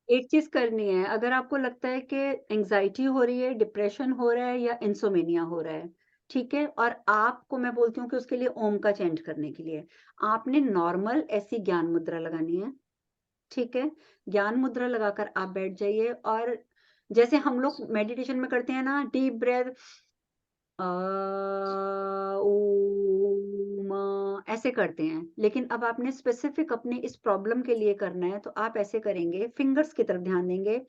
एक चीज करनी है, अगर आपको लगता है कि एंजाइटी हो रही है, डिप्रेशन हो रहा है या इंसोमेनिया हो रहा है, ठीक है, और आपको मैं बोलती हूँ कि उसके लिए ओम का चेंट करने के लिए आपने नॉर्मल ऐसी ज्ञान मुद्रा लगानी है। ठीक है, ज्ञान मुद्रा लगाकर आप बैठ जाइए और जैसे हम लोग मेडिटेशन में करते हैं ना, डीप ब्रेथ, ओम, ऐसे करते हैं, लेकिन अब आपने स्पेसिफिक अपने इस प्रॉब्लम के लिए करना है, तो आप ऐसे करेंगे, फिंगर्स की तरफ ध्यान देंगे,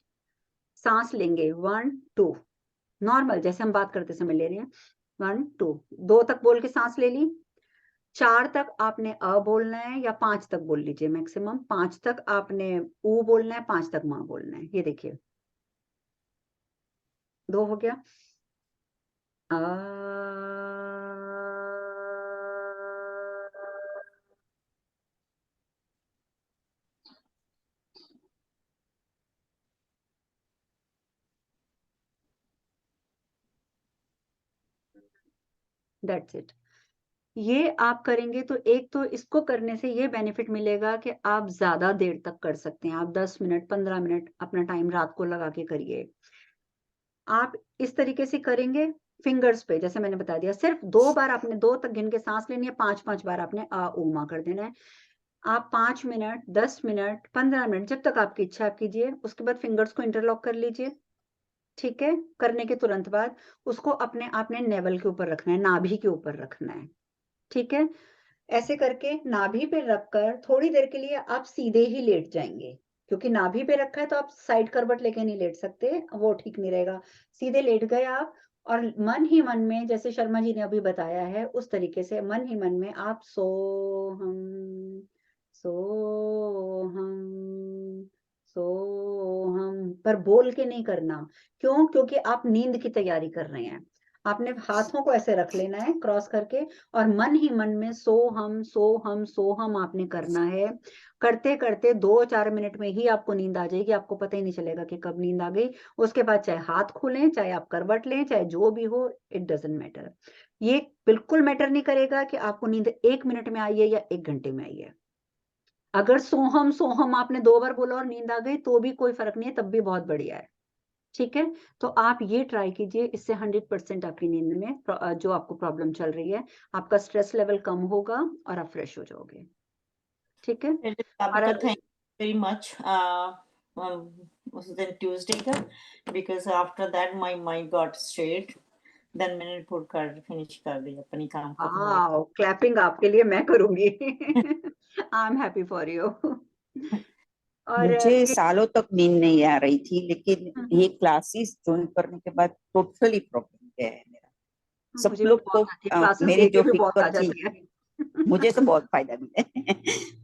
सांस लेंगे 1 2, नॉर्मल जैसे हम बात करते समय ले रहे हैं, 1 2, 2 तक बोल के सांस ले ली, 4 तक आपने बोलना है या 5 तक बोल लीजिए, मैक्सिमम 5 तक आपने ऊ बोलना है, 5 तक माँ बोलना है। ये देखिए 2 हो गया। That's it. ये आप करेंगे तो एक तो इसको करने से ये बेनिफिट मिलेगा कि आप ज्यादा देर तक कर सकते हैं, आप 10 मिनट 15 मिनट अपना टाइम रात को लगा के करिए। आप इस तरीके से करेंगे, फिंगर्स पे जैसे मैंने बता दिया, सिर्फ 2 बार आपने 2 तक गिन के सांस लेनी है, 5-5 बार आपने मा कर देना है। आप 5 मिनट 10 मिनट 15 मिनट जब तक आपकी इच्छा आप कीजिए, उसके बाद फिंगर्स को इंटरलॉक कर लीजिए। ठीक है, करने के तुरंत बाद उसको अपने आपने नेवल के ऊपर रखना है, नाभि के ऊपर रखना है। ठीक है, ऐसे करके नाभि पे रखकर थोड़ी देर के लिए आप सीधे ही लेट जाएंगे, क्योंकि नाभि पे रखा है तो आप साइड करवट लेके नहीं लेट सकते, वो ठीक नहीं रहेगा। सीधे लेट गए आप और मन ही मन में, जैसे शर्मा जी ने अभी बताया है उस तरीके से मन ही मन में आप सोहम सोहम सोहम पर बोल के नहीं करना। क्यों? क्योंकि आप नींद की तैयारी कर रहे हैं। आपने हाथों को ऐसे रख लेना है क्रॉस करके और मन ही मन में सोहम सोहम सोहम आपने करना है। करते करते 2-4 मिनट में ही आपको नींद आ जाएगी, आपको पता ही नहीं चलेगा कि कब नींद आ गई। उसके बाद चाहे हाथ खोलें, चाहे आप करवट लें, चाहे जो भी हो, इट डजेंट मैटर। ये बिल्कुल मैटर नहीं करेगा कि आपको नींद 1 मिनट में आई है या 1 घंटे में आई है। अगर सोहम सोहम आपने 2 बार बोला और नींद आ गई तो भी कोई फर्क नहीं है, तब भी बहुत बढ़िया है। ठीक है, तो आप ये ट्राई कीजिए, इससे 100% आपकी नींद में जो आपको प्रॉब्लम चल रही है, आपका स्ट्रेस लेवल कम होगा और आप फ्रेश हो जाओगे। ठीक है, Radhika, और thank you very much. Was then Tuesday का, because after that my mind got straight. Then मैंने रिपोर्ट कर फिनिश कर दी, अपनी काम खत्म हो वाओ, क्लैपिंग आपके लिए मैं करूंगी। I am happy for you. और मुझे सालों तक नींद नहीं आ रही थी, लेकिन ये क्लासेस ज्वाइन करने के बाद टोटली प्रॉब्लम गया है मेरा। सब मुझे भी लोग बहुत को आती है, क्लासेस मेरी लेके जो भी बहुत आ फिक्र थी, जाती है। मुझे तो बहुत फायदा मिला है।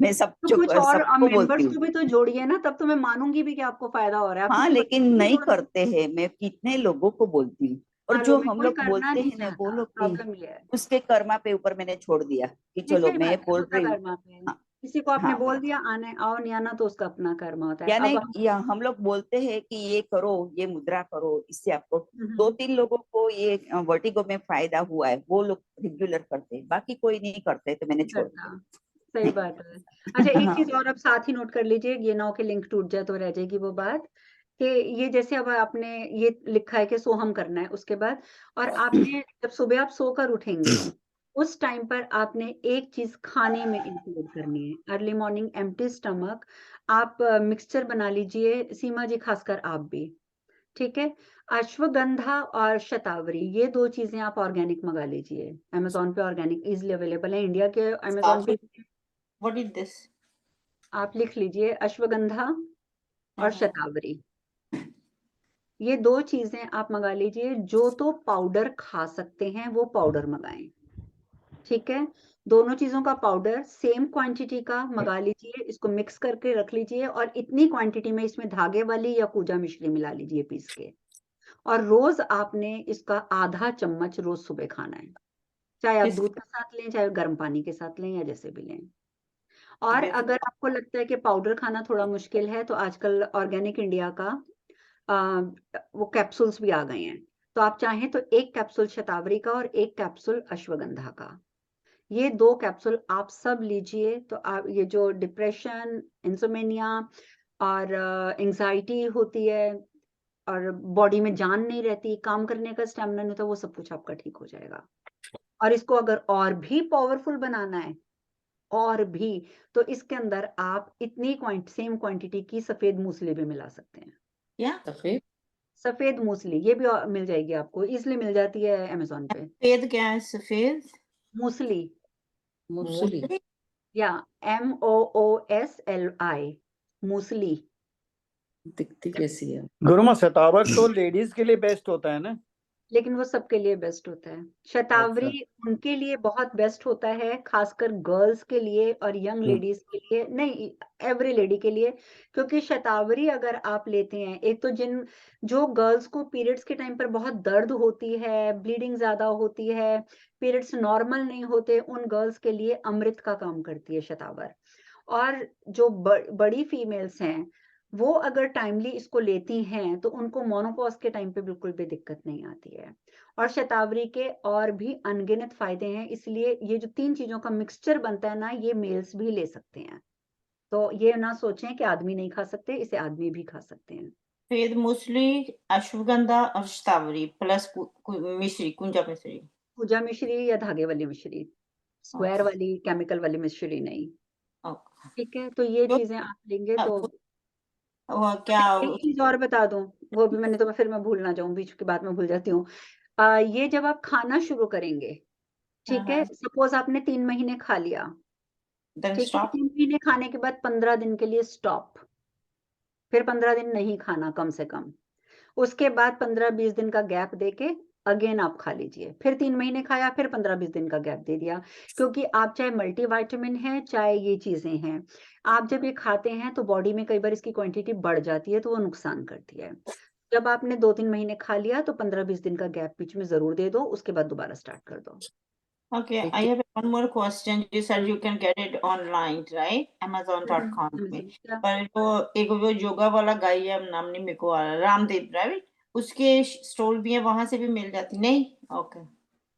मैं तो कुछ और सबको बोलती मेंबर्स हूँ। को भी तो जोड़िए ना, तब तो मैं मानूंगी भी कि आपको फायदा हो रहा है। आप हाँ, किसी बच्चे लेकिन को भी नहीं जोड़ दीजिए। करते हैं। मैं कितने लोगों को बोलती हूँ, और मालूम जो है, हम कोई लोग करना बोलते नहीं हैं ना, वो चाहता, लोग भी प्रॉब्लम ये है। उसके कर्मा पे ऊपर मैंने छोड़ दिया कि नहीं, चलो सही मैं बात है, बोल होता रही हूँ। कर्मा पे है। हाँ, किसी को आपने हाँ, बोल दिया आने आओ नहीं आना तो उसका अपना कर्मा होता है। या अब नहीं, हम या हम लोग बोलते हैं कि ये करो, ये मुद्रा करो, इससे आपको दो हम्म, तीन लोगों को ये वर्टिगो में फायदा हुआ है, वो लोग रेगुलर करते हैं, बाकी कोई नहीं करते, तो मैंने नहीं छोड़ करता, दिया। सही बात है। अच्छा, एक हाँ, चीज और आप साथ ही नोट कर लीजिए, ये ना हो कि लिंक टूट जाए तो रह जाएगी वो बात, कि ये जैसे अब आपने ये लिखा है कि सोहम करना है उसके बाद, और आपने जब सुबह आप सोकर उठेंगे उस टाइम पर आपने एक चीज खाने में इंक्लूड करनी है। अर्ली मॉर्निंग एम्प्टी स्टमक आप मिक्सचर बना लीजिए, सीमा जी खासकर आप भी। ठीक है, अश्वगंधा और शतावरी, ये 2 चीजें आप ऑर्गेनिक मंगा लीजिए, अमेज़न पे ऑर्गेनिक इज़िली अवेलेबल है, इंडिया के अमेज़न पे। What is this? आप लिख लीजिए अश्वगंधा और हाँ, शतावरी, ये 2 चीजें आप मंगा लीजिए। जो तो पाउडर खा सकते हैं वो पाउडर मंगाएं। ठीक है, दोनों चीजों का पाउडर सेम क्वांटिटी का मंगा लीजिए, इसको मिक्स करके रख लीजिए और इतनी क्वांटिटी में इसमें धागे वाली या पूजा मिश्री मिला लीजिए पीस के, और रोज आपने इसका आधा चम्मच रोज सुबह खाना है, चाहे आप किस दूध के साथ लें, चाहे गर्म पानी के साथ लें, या जैसे भी लें। और किस अगर आपको लगता है कि पाउडर खाना थोड़ा मुश्किल है तो आजकल ऑर्गेनिक इंडिया का वो कैप्सूल्स भी आ गए हैं, तो आप चाहें तो 1 कैप्सूल शतावरी का और 1 कैप्सूल अश्वगंधा का, ये 2 कैप्सूल आप सब लीजिए, तो आप ये जो डिप्रेशन, इंसोमेनिया, और एंजाइटी होती है और बॉडी में जान नहीं रहती, काम करने का स्टेमिना नहीं होता, वो सब कुछ आपका ठीक हो जाएगा। और इसको अगर और भी पावरफुल बनाना है और भी, तो इसके अंदर आप इतनी सेम क्वांटिटी की सफेद मूसली भी मिला सकते हैं। क्या सफेद सफेद मूसली ये भी मिल जाएगी आपको, इसलिए मिल जाती है अमेज़न पे। सफेद क्या है? सफेद मूसली मूसली मूसली? या MOOSLI मूसली। दिखती कैसी है? गुरुमा शतावर तो लेडीज के लिए बेस्ट होता है ना? लेकिन वो सबके लिए बेस्ट होता है। शतावरी उनके लिए बहुत बेस्ट होता है, खासकर गर्ल्स के लिए और यंग लेडीज के लिए, नहीं एवरी लेडी के लिए। क्योंकि शतावरी अगर आप लेते हैं, एक तो जो गर्ल्स को पीरियड्स के टाइम पर बहुत दर्द होती है, ब्लीडिंग ज्यादा होती है, पीरियड्स नॉर्मल नहीं होते, उन गर्ल्स के लिए अमृत का काम करती है शतावर। और जो बड़ी फीमेल्स हैं, वो अगर टाइमली इसको लेती हैं तो उनको मोनोपॉज के टाइम पे बिल्कुल भी दिक्कत नहीं आती है। और शतावरी के और भी अनगिनत फायदे हैं, इसलिए ये जो 3 चीजों का मिक्सचर बनता है ना, ये मेल्स भी ले सकते हैं। तो ये ना सोचें कि आदमी नहीं खा सकते, इसे आदमी भी खा सकते हैं। सफेद मूसली, अश्वगंधा और शतावरी प्लस मिश्री, कुंजा मिश्री। पूजा मिश्री या धागे वाली मिश्री, स्क्वायर वाली केमिकल वाली मिश्री नहीं। ओके। ठीक है, तो ये तो- चीजें आप लेंगे तो वो क्या एक चीज और बता दूं, वो भी मैंने तो फिर मैं भूल ना जाऊं, बीच के बाद में भूल जाती हूँ। ये जब आप खाना शुरू करेंगे, ठीक है, सपोज आपने 3 महीने खा लिया, देन ठीक है, स्टॉप? 3 महीने खाने के बाद 15 दिन के लिए स्टॉप, फिर 15 दिन नहीं खाना कम से कम। उसके बाद 15-20 दिन का गैप देके अगेन आप खा लीजिए, फिर 3 महीने खाया, फिर 15-20 दिन का गैप दे दिया। क्योंकि आप चाहे मल्टीविटामिन है, चाहे ये चीजें हैं, आप जब ये खाते हैं तो बॉडी में कई बार इसकी क्वांटिटी बढ़ जाती है, तो वो नुकसान करती है। जब आपने 2-3 महीने खा लिया तो 15-20 दिन का गैप बीच में जरूर दे दो, उसके बाद दोबारा स्टार्ट कर दो। Okay, I have one more question. You said you can get it online, right? Amazon.com में। क्या? पर एक वो योगा वाला गाय है, नाम नहीं मेरे को आ रहा, रामदेव, राइट? उसके स्टोर भी है, वहां से भी मिल जाती नहीं? ओके।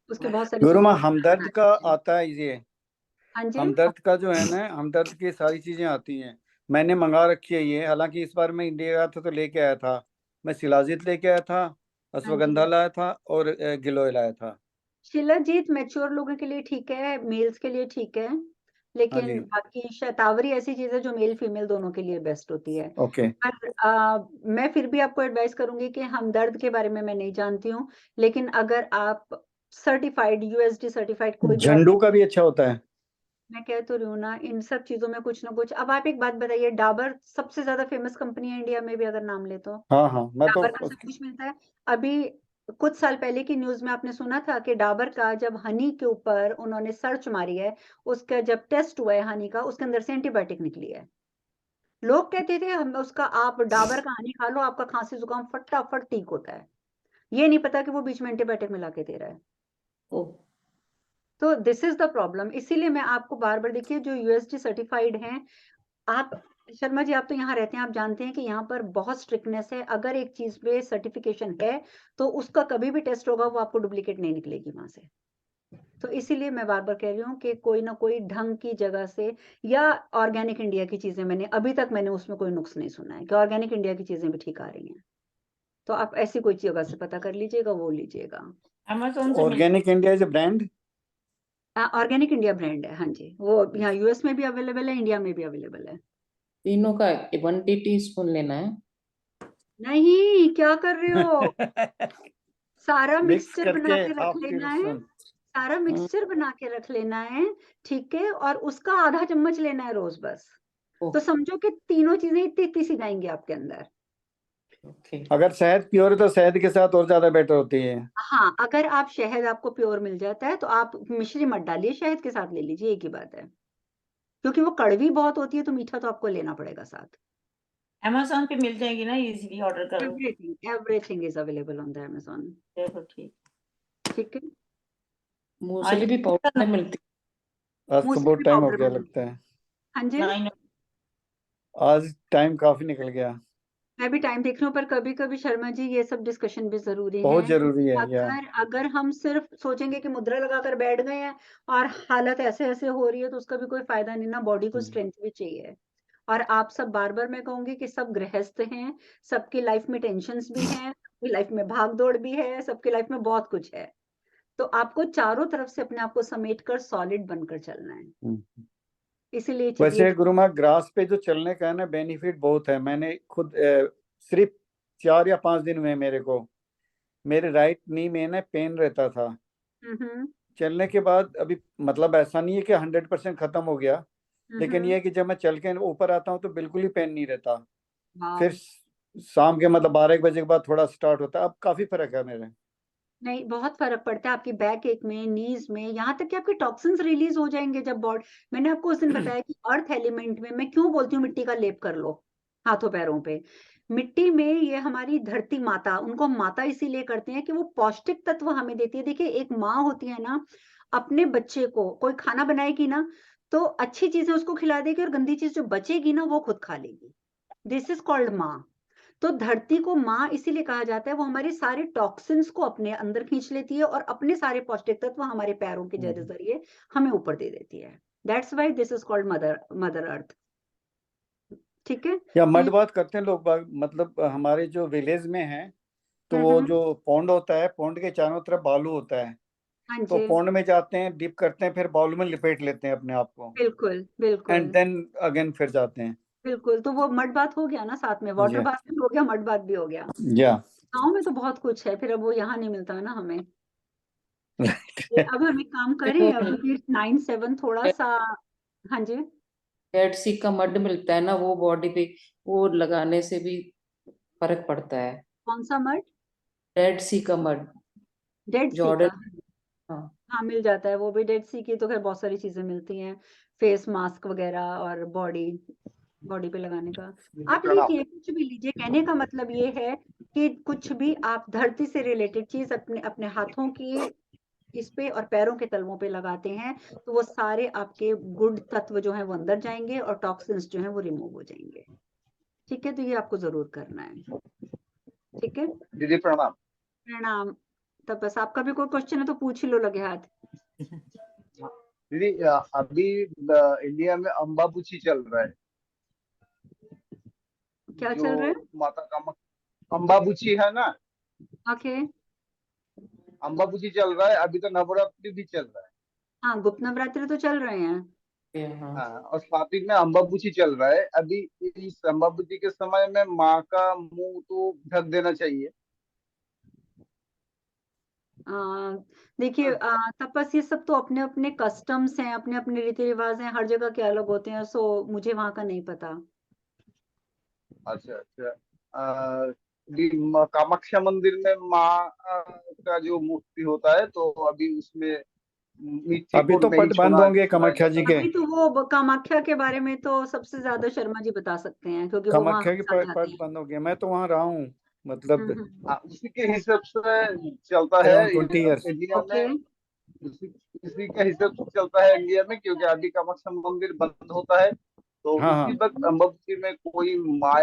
उसके बहुत सारे गुरुमा stores हमदर्द हैं। का आता है ये, हाँ जी, हमदर्द का जो है ना, हमदर्द की सारी चीजें आती हैं। मैंने मंगा रखी है ये, हालांकि इस बार मैं इंडिया गया था तो लेके आया था। मैं शिलाजीत लेके आया था, अश्वगंधा लाया था और गिलोय लाया था। शिलाजीत मैच्योर लोगों के लिए ठीक है, मेल्स के लिए ठीक है, हाँ लेकिन जी। बाकी शतावरी ऐसी चीज है जो मेल फीमेल दोनों के लिए बेस्ट होती है। ओके। पर मैं फिर भी आपको एडवाइस करूंगी कि हमदर्द के बारे में मैं नहीं जानती हूँ, लेकिन अगर आप सर्टिफाइड USD सर्टिफाइड कोई भी झंडू का भी अच्छा होता है। मैं कह तो रही हूँ ना, इन सब चीजों में कुछ ना कुछ। अब आप एक बात बताइए, डाबर सबसे ज्यादा फेमस कंपनी है इंडिया में भी, अगर नाम ले तो हाँ हाँ, मैं तो डाबर का सब कुछ मिलता है। अभी कुछ साल पहले की न्यूज में आपने सुना था कि डाबर का जब हनी के ऊपर उन्होंने सर्च मारी है, उसका जब टेस्ट हुआ है हनी का, उसके अंदर से एंटीबायोटिक निकली है। लोग कहते थे हम उसका, आप डाबर का हनी खा लो, आपका खांसी जुकाम फटाफट ठीक होता है। ये नहीं पता कि वो बीच में एंटीबायोटिक मिला के दे रहा है। ओह, तो दिस इज द प्रॉब्लम। इसीलिए मैं आपको बार बार, देखिए जो USD सर्टिफाइड हैं, आप शर्मा जी, आप तो यहाँ रहते हैं, आप जानते हैं कि यहाँ पर बहुत स्ट्रिक्टनेस है। अगर एक चीज पे सर्टिफिकेशन है तो उसका कभी भी टेस्ट होगा, वो आपको डुप्लीकेट नहीं निकलेगी वहां से। तो इसीलिए मैं बार बार कह रही हूँ कि कोई ना कोई ढंग की जगह से, या ऑर्गेनिक इंडिया की चीजें, मैंने अभी तक उसमें कोई नुक्स नहीं सुना है कि ऑर्गेनिक इंडिया की चीजें भी ठीक आ रही हैं। तो आप ऐसी कोई जगह से पता कर लीजिएगा, वो लीजिएगा। Amazon से मिल organic India is brand. Organic India brand है, हाँ जी, वो यहाँ US में भी अवेलेबल है, इंडिया में भी अवेलेबल है। तीनों का 1 टीस्पून लेना है। नहीं, क्या कर रहे हो, सारा मिक्स मिक्सचर बना करके के रख हाफ लेना है, टीस्पून। सारा मिक्सचर बना के रख लेना है, ठीक है, और उसका आधा चम्मच लेना है रोज बस। ओह, तो समझो कि तीनों चीजें इतनी इतनी सी जाएंगी आपके अंदर। ओके। अगर शहद प्योर है तो शहद के साथ और ज्यादा बेटर होती है। हाँ, अगर आप शहद आपको प्योर मिल जाता है तो आप मिश्री मत डालिए, शहद के साथ ले लीजिए, एक ही बात है। क्योंकि वो कड़वी बहुत होती है, तो मीठा तो आपको लेना पड़ेगा साथ। Amazon पे मिल जाएगी ना, इजीली ऑर्डर करो। Everything is available on the Amazon। चलो ठीक। ठीक है, मूसली भी पाउडर में मिलती आज तो मूसली बहुत भी टाइम हो पाउडर गया में लगता है। हाँ जी, 9 आज टाइम काफी निकल गया। मैं भी टाइम देख रही हूँ, पर कभी कभी शर्मा जी ये सब डिस्कशन भी जरूरी बहुत है। जरूरी है यार। अगर हम सिर्फ सोचेंगे कि मुद्रा लगाकर बैठ गए हैं और हालत ऐसे ऐसे हो रही है, तो उसका भी कोई फायदा नहीं ना, बॉडी को स्ट्रेंथ भी चाहिए। और आप सब बार-बार मैं कहूँगी कि सब गृहस्थ हैं, सबकी लाइफ में टेंशन्स भी हैं, सबकी लाइफ में भाग-दौड़ भी है, सबकी लाइफ में बहुत कुछ है। तो आपको चारों तरफ से अपने आप को समेटकर सॉलिड बनकर चलना है। इसीलिए वैसे गुरु माँ ग्रास पे जो चलने का है ना बेनिफिट बहुत है। मैंने खुद सिर्फ 4 या 5 दिन हुए मेरे को, मेरे राइट नी में ना पेन रहता था। चलने के बाद अभी मतलब ऐसा नहीं है कि 100% खत्म हो गया, लेकिन ये है कि जब मैं चल के ऊपर आता हूँ तो बिल्कुल ही पेन नहीं रहता। फिर शाम के मतलब 12 बजे के बाद थोड़ा स्टार्ट होता है। अब काफी फर्क है मेरे। नहीं, बहुत फ़र्क पड़ता है आपकी बैक एक में, नीज़ में, यहाँ तक कि आपके टॉक्सिन्स रिलीज़ हो जाएँगे जब मैंने आपको उस दिन बताया कि अर्थ एलिमेंट में मैं क्यों बोलती हूँ मिट्टी का लेप कर लो, हाथों-पैरों पे। मिट्टी में ये हमारी धरती माता, उनको हम माता इसीलिए करते हैं कि वो पौष्टिक तत्व हमें देती है। देखिए, एक माँ होती है ना, अपने बच्चे को कोई खाना बनाएगी ना, तो अच्छी चीज़ें उसको खिला देगी और गंदी चीज़ जो बचेगी ना, वो खुद खा लेगी। दिस इज़ कॉल्ड माँ। तो धरती को माँ इसीलिए कहा जाता है, वो हमारे सारे टॉक्सिन्स को अपने अंदर खींच लेती है और अपने सारे पौष्टिक तत्व हमारे पैरों के जरिए हमें ऊपर दे देती है। That's why this is called mother earth. ठीक है? या मड बात करते हैं लोग बाग, मतलब हमारे जो विलेज में है तो वो जो पौंड होता है, पौंड के चारों तरफ बालू होता है, हाँ तो जी, पौंड में जाते हैं, डिप करते हैं, फिर बाउल में लिपेट लेते हैं अपने आप को, बिल्कुल, एंड बिल्कुल, देन अगेन फिर जाते हैं। बिल्कुल। तो वो मड बाथ हो गया ना साथ में, वाटर या बाथ भी हो गया, मड बाथ भी हो गया। या गाँव में तो बहुत कुछ है, फिर अब वो यहाँ नहीं मिलता ना हमें। ये अब हम एक काम करें, अब फिर 9-7 थोड़ा-सा। हाँ जी। रेड सी का मड मिलता है ना, वो बॉडी पे वो लगाने से भी फर्क पड़ता है। कौन-सा मड? रेड सी का मड, डेड सी का? जॉर्डन। हाँ, हाँ, मिल जाता है, वो भी डेड सी की तो खैर बहुत सारी चीज़ें मिलती हैं, फेस मास्क वगैरह और बॉडी पे लगाने का। आप लीजिए, कुछ भी लीजिए, कहने का मतलब ये है कि कुछ भी आप धरती से रिलेटेड चीज़ अपने अपने हाथों की इस पे और पैरों के तलवों पे लगाते हैं, तो वो सारे आपके गुड तत्व जो हैं वो अंदर जाएँगे और टॉक्सिन्स जो हैं वो रिमूव हो जाएँगे। ठीक है? तो ये आपको ज़रूर करना है। ठीक है? दीदी प्रणाम। प्रणाम। तब बस आपका भी कोई क्वेश्चन है तो पूछ ही लो लगे हाथ। दीदी अभी इंडिया में अम्बाबुची चल रहा है, क्या जो चल रहा है? माता कामाख्या अम्बाबुची है ना, ओके। अम्बाबुची चल रहा है। अभी तो नवरात्रि भी चल रहा है। हाँ, गुप्त नवरात्रि तो चल रहे हैं। हाँ, हाँ, और साथ ही में अम्बाबुची चल रहा है। अभी इस अम्बाबुची के समय में माँ का मुंह तो ढक देना चाहिए। अ, देखिए, तपस ये सब तो अपने-अपने कस्टम्स हैं, अपने-अपने रीति-रिवाज हैं, हर जगह के अलग होते हैं, सो मुझे वहाँ का नहीं पता। अच्छा अच्छा। कामाख्या मंदिर में माँ का जो मूर्ति होता है, तो अभी उसमें मिट्टी अभी को तो नहीं पट बंद होंगे छुआ कामाख्या जी जाता। के। अभी तो वो कामाख्या के बारे में तो सबसे ज्यादा शर्मा जी बता सकते हैं, क्योंकि वो वहाँ कामाख्या हर के साल जाते पट हैं। बंद हो गए। मैं तो वहां रहा हूँ, मतलब हम्म। उसी के हिसाब से चलता है अराउंड 20 ईयर्स। India okay. में। इसी के हिसाब से चलता है इंडिया में, क्योंकि अभी कामाख्या मंदिर बंद होता है तो हाँ उसी हाँ। वक्त अम्बाबुची में कोई माँ